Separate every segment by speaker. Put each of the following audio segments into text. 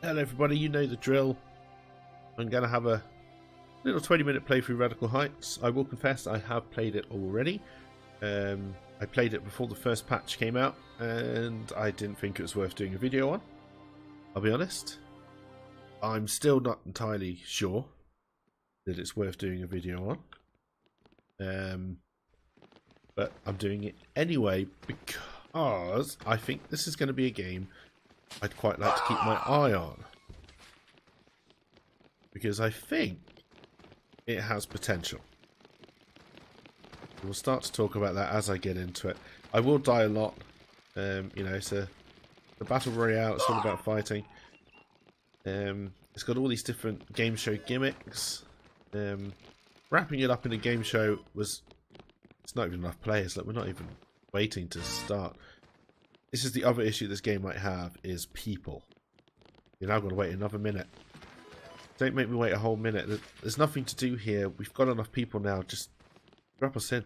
Speaker 1: Hello everybody, you know the drill. I'm going to have a little 20-minute playthrough Radical Heights. I will confess I have played it already. I played it before the first patch came out and I didn't think it was worth doing a video on. I'll be honest. I'm still not entirely sure that it's worth doing a video on. But I'm doing it anyway because I think this is going to be a game I'd quite like to keep my eye on, because I think it has potential. We'll start to talk about that as I get into it. I will die a lot. You know, it's the battle royale. It's all about fighting. It's got all these different game show gimmicks. Wrapping it up in a game show it's not even enough players. Like, we're not even waiting to start. This is the other issue this game might have, is people. You're now going to wait another minute. Don't make me wait a whole minute. There's nothing to do here. We've got enough people now. Just drop us in.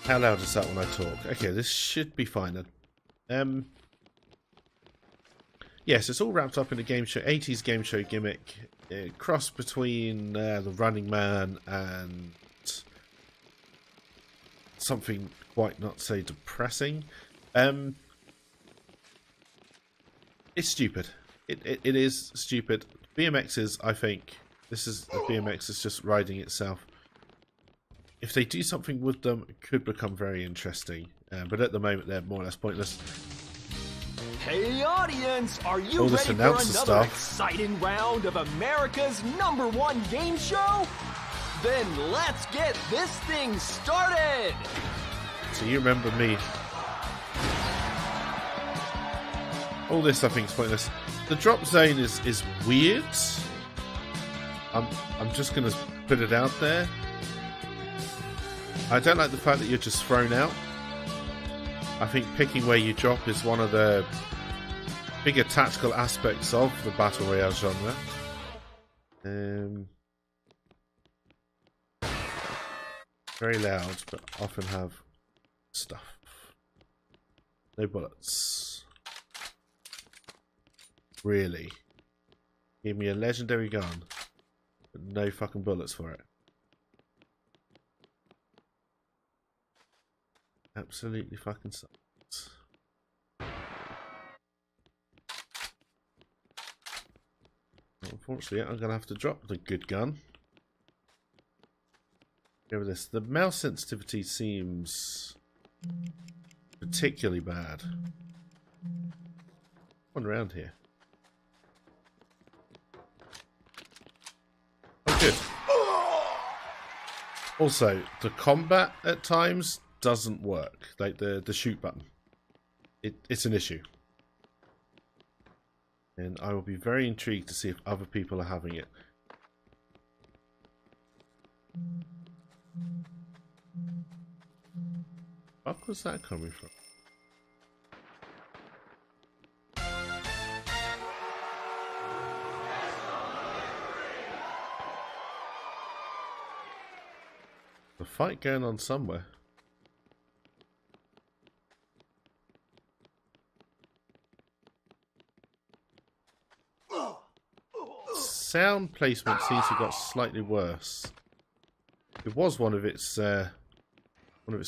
Speaker 1: How loud is that when I talk? Okay, this should be fine then. Yes, it's all wrapped up in a game show, 80s game show gimmick. Cross between the Running Man and something quite not so depressing. It's stupid. It is stupid. BMXs, I think, BMX is just riding itself. If they do something with them, it could become very interesting. But at the moment, they're more or less pointless.
Speaker 2: Hey audience, are you ready for another exciting round of America's #1 game show? Then let's get this thing started!
Speaker 1: So you remember me. All this I think is pointless. The drop zone is weird. I'm just gonna put it out there. I don't like the fact that you're just thrown out. I think picking where you drop is one of the bigger tactical aspects of the Battle Royale genre. Very loud, but often have stuff. No bullets. Really? Give me a legendary gun, but no fucking bullets for it. Absolutely fucking sucks. Unfortunately, I'm going to have to drop the good gun. Go with this. The mouse sensitivity seems particularly bad. One around here. Oh, good. Also, the combat at times doesn't work. Like the shoot button. It's an issue. And I will be very intrigued to see if other people are having it. Where was that coming from? The fight going on somewhere. Sound placement seems to have got slightly worse. It was one of its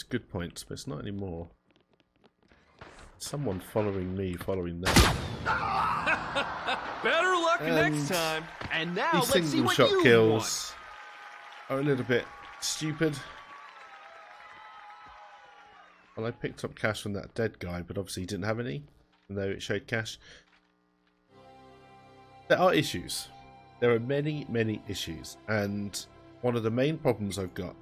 Speaker 1: good points, but it's not anymore. Someone following me, following them.
Speaker 2: Better luck next time. And now
Speaker 1: these
Speaker 2: let's see what
Speaker 1: single-shot
Speaker 2: you
Speaker 1: kills are a little bit stupid. Well, I picked up cash from that dead guy, but obviously he didn't have any, even though it showed cash. There are issues. There are many, many issues, and one of the main problems I've got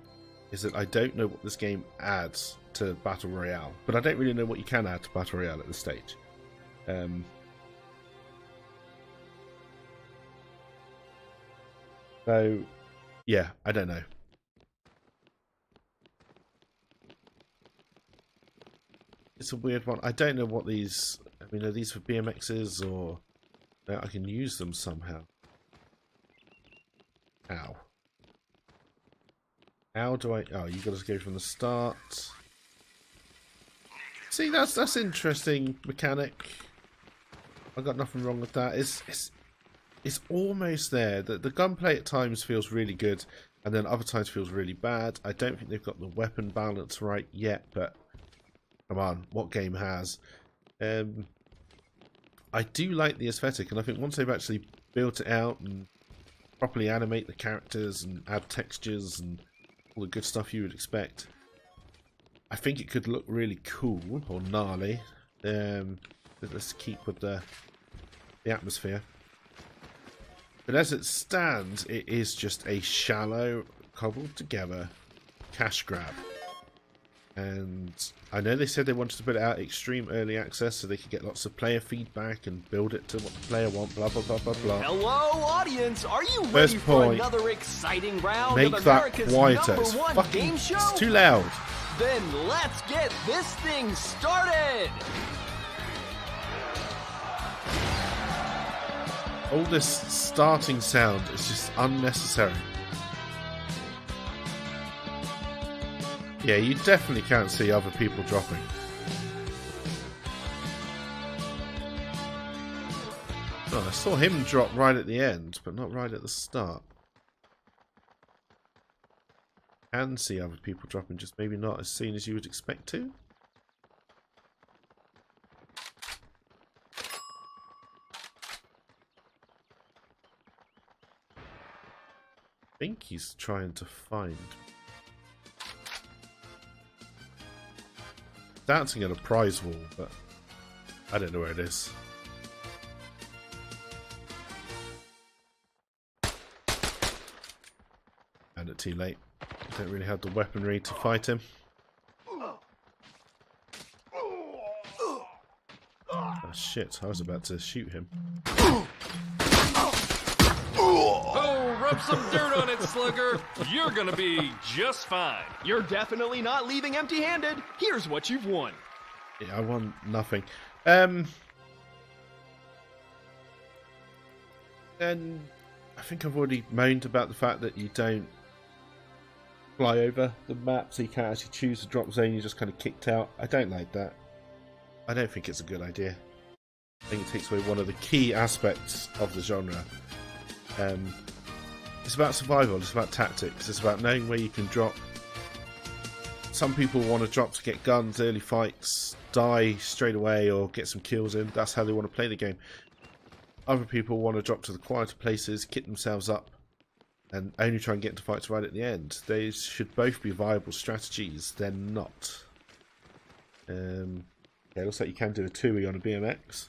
Speaker 1: is that I don't know what this game adds to Battle Royale, but I don't really know what you can add to Battle Royale at this stage. So, yeah, I don't know. It's a weird one. I don't know what these... I mean, are these for BMXs, or I can use them somehow? How? How do I... Oh, you got to go from the start. See, that's interesting mechanic. I got nothing wrong with that. It's almost there. The gunplay at times feels really good, and then other times feels really bad. I don't think they've got the weapon balance right yet, but come on, what game has? I do like the aesthetic, and I think once they've actually built it out and properly animate the characters and add textures and all the good stuff you would expect, I think it could look really cool or gnarly. Let's keep with the atmosphere. But as it stands, it is just a shallow, cobbled together cash grab. And I know they said they wanted to put it out extreme early access so they could get lots of player feedback and build it to what the player want, blah blah blah blah blah.
Speaker 2: Hello audience, are you ready for another exciting round
Speaker 1: Make
Speaker 2: of
Speaker 1: that
Speaker 2: America's
Speaker 1: quieter.
Speaker 2: #1 game show?
Speaker 1: It's too loud.
Speaker 2: Then let's get this thing started!
Speaker 1: All this starting sound is just unnecessary. Yeah, you definitely can't see other people dropping. Oh, I saw him drop right at the end, but not right at the start. Can see other people dropping, just maybe not as soon as you would expect to. I think he's trying to find. Dancing at a prize wall, but I don't know where it is. And it's too late. Don't really have the weaponry to fight him. Oh shit, I was about to shoot him.
Speaker 3: Oh, rub some dirt on it, Slugger. You're gonna be just fine.
Speaker 2: You're definitely not leaving empty-handed. Here's what you've won.
Speaker 1: Yeah, I won nothing. And I think I've already moaned about the fact that you don't fly over the map, so you can't actually choose the drop zone. You're just kind of kicked out. I don't like that. I don't think it's a good idea. I think it takes away one of the key aspects of the genre. It's about survival, it's about tactics, it's about knowing where you can drop. Some people want to drop to get guns, early fights, die straight away or get some kills in. That's how they want to play the game. Other people want to drop to the quieter places, kit themselves up, and only try and get into fights right at the end. They should both be viable strategies. They're not. Okay, looks like you can do a 2E on a BMX.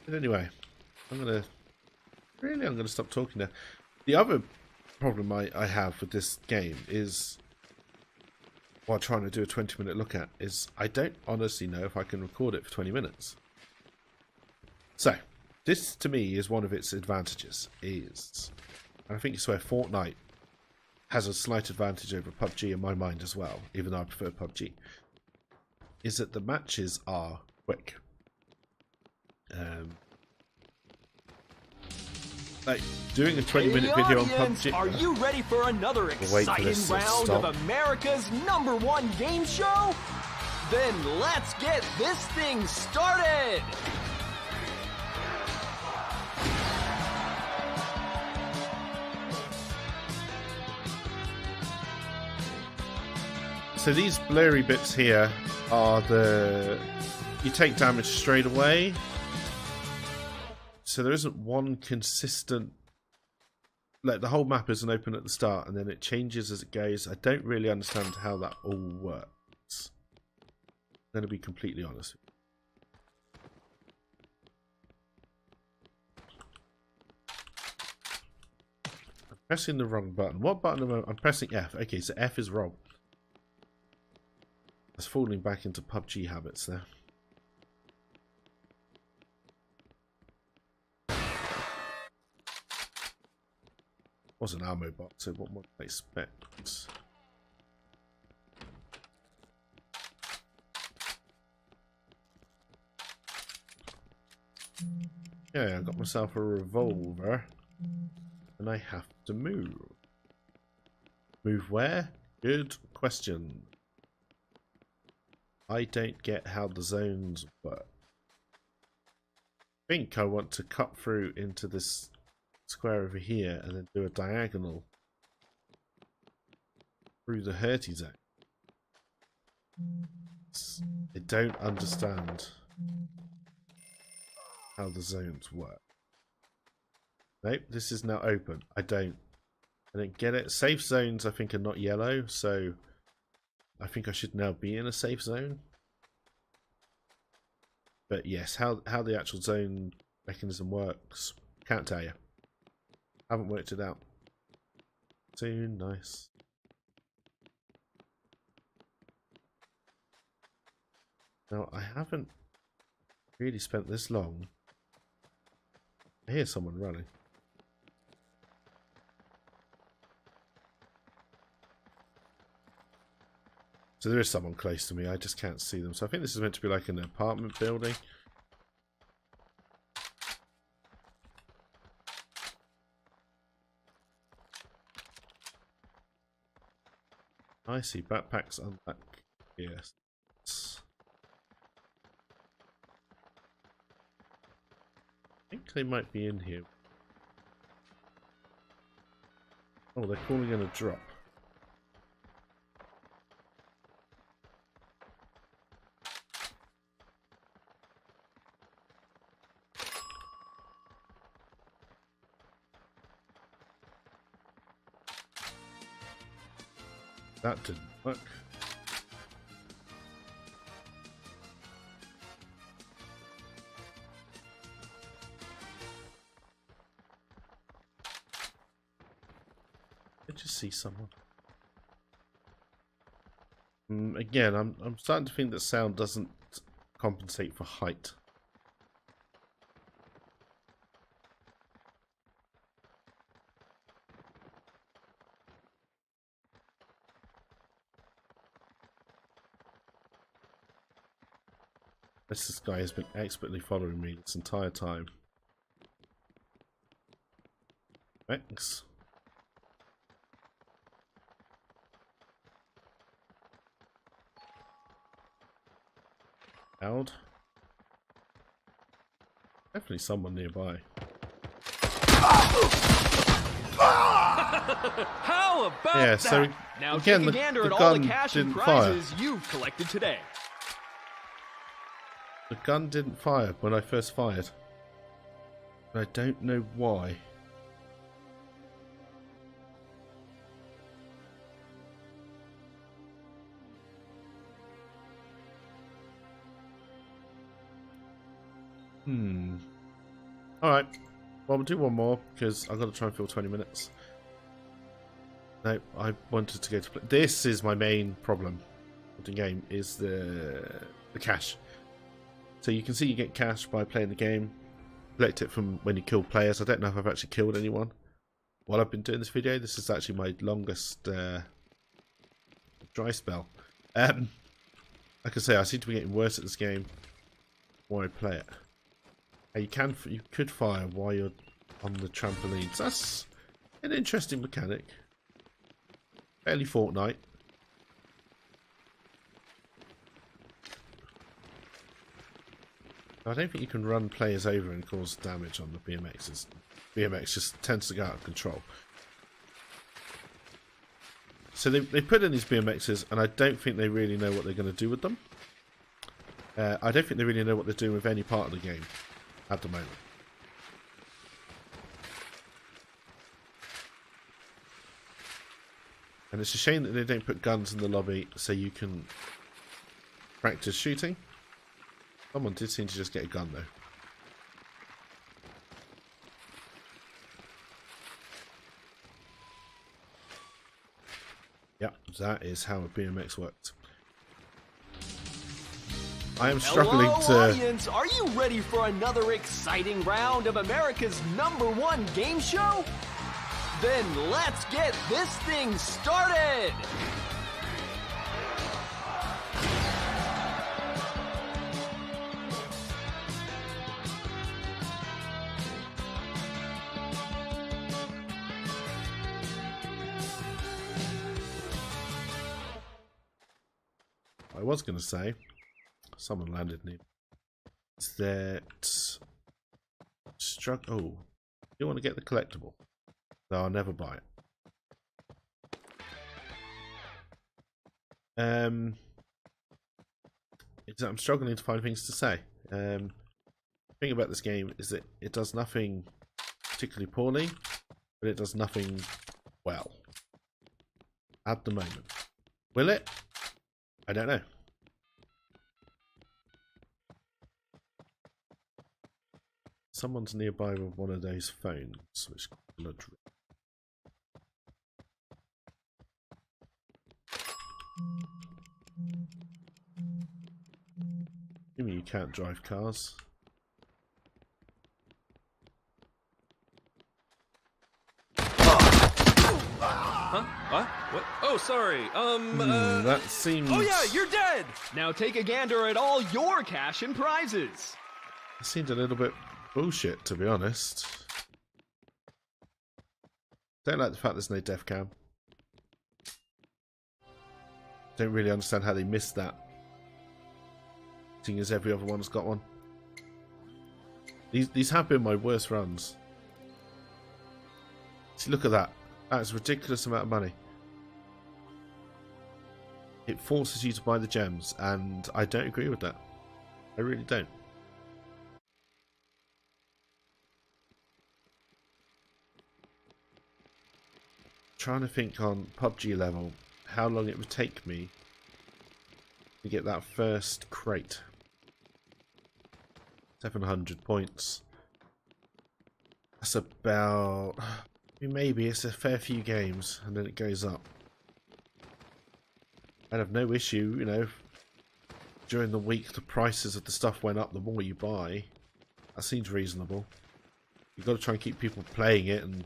Speaker 1: But anyway, I'm gonna stop talking now. The other problem I have with this game is, while trying to do a 20-minute look at, is I don't honestly know if I can record it for 20 minutes. So, this to me is one of its advantages, and I think it's where Fortnite has a slight advantage over PUBG in my mind as well, even though I prefer PUBG, is that the matches are quick. Like doing a 20-minute video on PUBG.
Speaker 2: Are you ready for another exciting round of America's #1 game show? Then let's get this thing started!
Speaker 1: So these blurry bits here are you take damage straight away. So there isn't one consistent, like the whole map isn't open at the start and then it changes as it goes. I don't really understand how that all works. I'm going to be completely honest with you. I'm pressing the wrong button. What button am I'm pressing F. Okay, so F is wrong. That's falling back into PUBG habits there. Was an ammo box, so what would I expect? Okay, I got myself a revolver, and I have to move. Move where? Good question. I don't get how the zones work. I think I want to cut through into this square over here and then do a diagonal through the hurty zone. I don't understand how the zones work. Nope, this is now open. I don't get it. Safe zones I think are not yellow, so I think I should now be in a safe zone. But yes, how the actual zone mechanism works, can't tell you. Haven't worked it out. Too nice. Now I haven't really spent this long. I hear someone running. So there is someone close to me, I just can't see them. So I think this is meant to be like an apartment building. I see backpacks on back. Yes. I think they might be in here. Oh, they're calling in a drop. That didn't work. I just see someone. Again, I'm starting to think that sound doesn't compensate for height. This guy has been expertly following me this entire time. Thanks. Loud. Definitely someone nearby.
Speaker 2: How about that?
Speaker 1: So
Speaker 2: now
Speaker 1: again,
Speaker 2: take a gander
Speaker 1: the
Speaker 2: at all the
Speaker 1: gun
Speaker 2: cash and
Speaker 1: didn't fire.
Speaker 2: prizes you've collected today.
Speaker 1: The gun didn't fire when I first fired. But I don't know why. Alright. Well, we'll do one more because I've got to try and fill 20 minutes. No, I wanted to go to play. This is my main problem with the game, is the cash. So you can see you get cash by playing the game. Collect it from when you kill players. I don't know if I've actually killed anyone while I've been doing this video. This is actually my longest dry spell. Like I say, I seem to be getting worse at this game the more I play it. You could fire while you're on the trampolines. That's an interesting mechanic. Fairly Fortnite. I don't think you can run players over and cause damage on the BMXs. BMX just tends to go out of control. So they put in these BMXs, and I don't think they really know what they're going to do with them. I don't think they really know what they're doing with any part of the game at the moment. And it's a shame that they don't put guns in the lobby so you can practice shooting. Someone did seem to just get a gun though. Yep, that is how a BMX works. I am struggling
Speaker 2: Hello, audience. Are you ready for another exciting round of America's #1 game show? Then let's get this thing started!
Speaker 1: I was going to say, someone landed near, is that oh, you want to get the collectible? No, I'll never buy it. I'm struggling to find things to say. The thing about this game is that it does nothing particularly poorly, but it does nothing well at the moment. Will it? I don't know. Someone's nearby with one of those phones, which blood. You mean you can't drive cars?
Speaker 3: Huh? What? Oh, sorry.
Speaker 1: That seems...
Speaker 2: Oh yeah, you're dead! Now take a gander at all your cash and prizes.
Speaker 1: It seemed a little bit bullshit, to be honest. Don't like the fact there's no death cam. Don't really understand how they missed that, seeing as every other one's got one. These have been my worst runs. See, look at that. That's a ridiculous amount of money. It forces you to buy the gems, and I don't agree with that. I really don't. Trying to think on PUBG level how long it would take me to get that first crate. 700 points. That's about... maybe it's a fair few games, and then it goes up. I'd have no issue, you know, during the week the prices of the stuff went up the more you buy. That seems reasonable. You've got to try and keep people playing it, and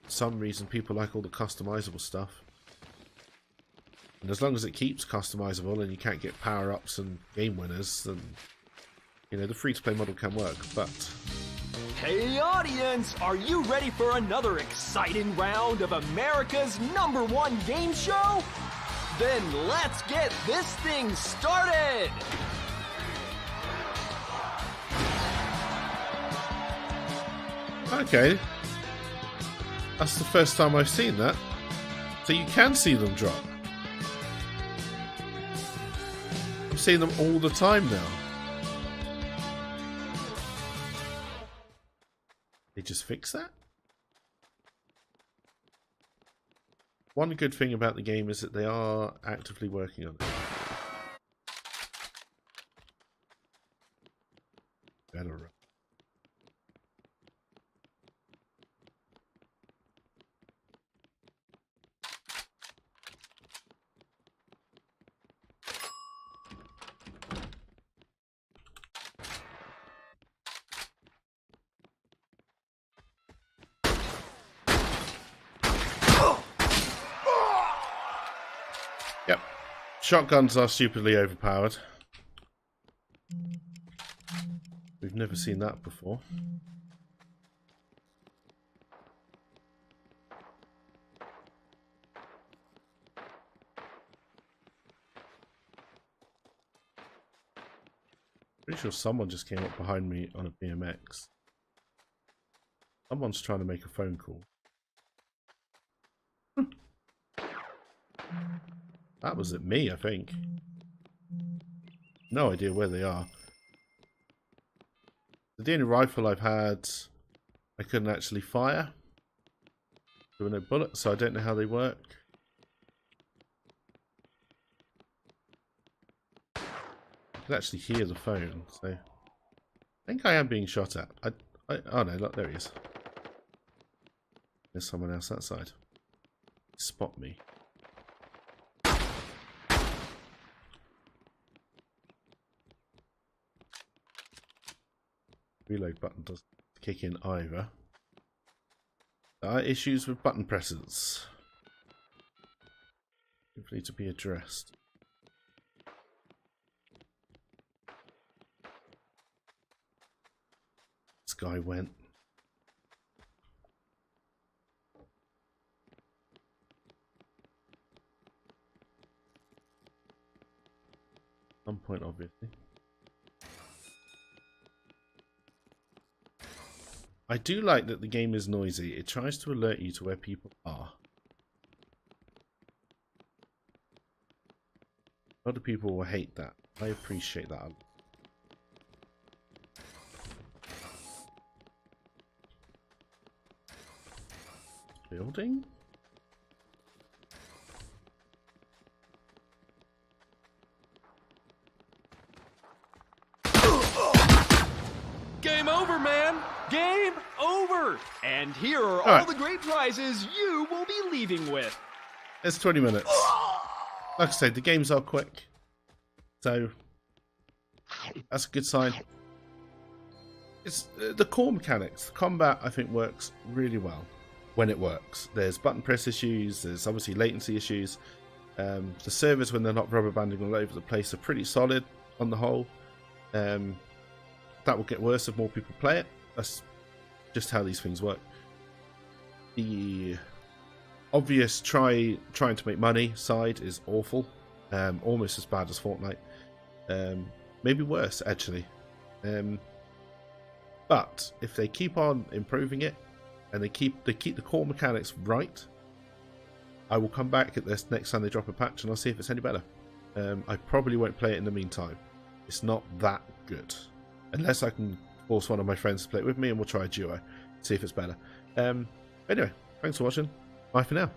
Speaker 1: for some reason people like all the customizable stuff. And as long as it keeps customizable and you can't get power-ups and game winners, then, you know, the free-to-play model can work, but...
Speaker 2: Hey audience, are you ready for another exciting round of America's #1 game show? Then let's get this thing started!
Speaker 1: Okay. That's the first time I've seen that. So you can see them drop. I'm seeing them all the time now. They just fix that? One good thing about the game is that they are actively working on it. Better run. Yep. Shotguns are stupidly overpowered. We've never seen that before. Pretty sure someone just came up behind me on a BMX. Someone's trying to make a phone call. That was at me, I think. No idea where they are. The only rifle I've had, I couldn't actually fire. There were no bullets, so I don't know how they work. I can actually hear the phone, so I think I am being shot at. Oh no, look, there he is. There's someone else that side. Spot me. Reload button doesn't kick in either. There are issues with button presses. Hopefully to be addressed. This guy went. some point, obviously. I do like that the game is noisy. It tries to alert you to where people are. A lot of people will hate that. I appreciate that. Building?
Speaker 3: Game over, man!
Speaker 2: Game over! And here are all the great prizes you will be leaving with.
Speaker 1: It's 20 minutes. Like I said, the games are quick. So, that's a good sign. It's the core mechanics. The combat, I think, works really well when it works. There's button press issues. There's obviously latency issues. The servers, when they're not rubber banding all over the place, are pretty solid on the whole. That will get worse if more people play it. That's just how these things work. The obvious trying to make money side is awful. Almost as bad as Fortnite. Maybe worse, actually. But if they keep on improving it and they keep the core mechanics right, I will come back at this next time they drop a patch and I'll see if it's any better. I probably won't play it in the meantime. It's not that good. Unless I can force one of my friends to play it with me and we'll try a duo. See if it's better. Anyway, thanks for watching. Bye for now.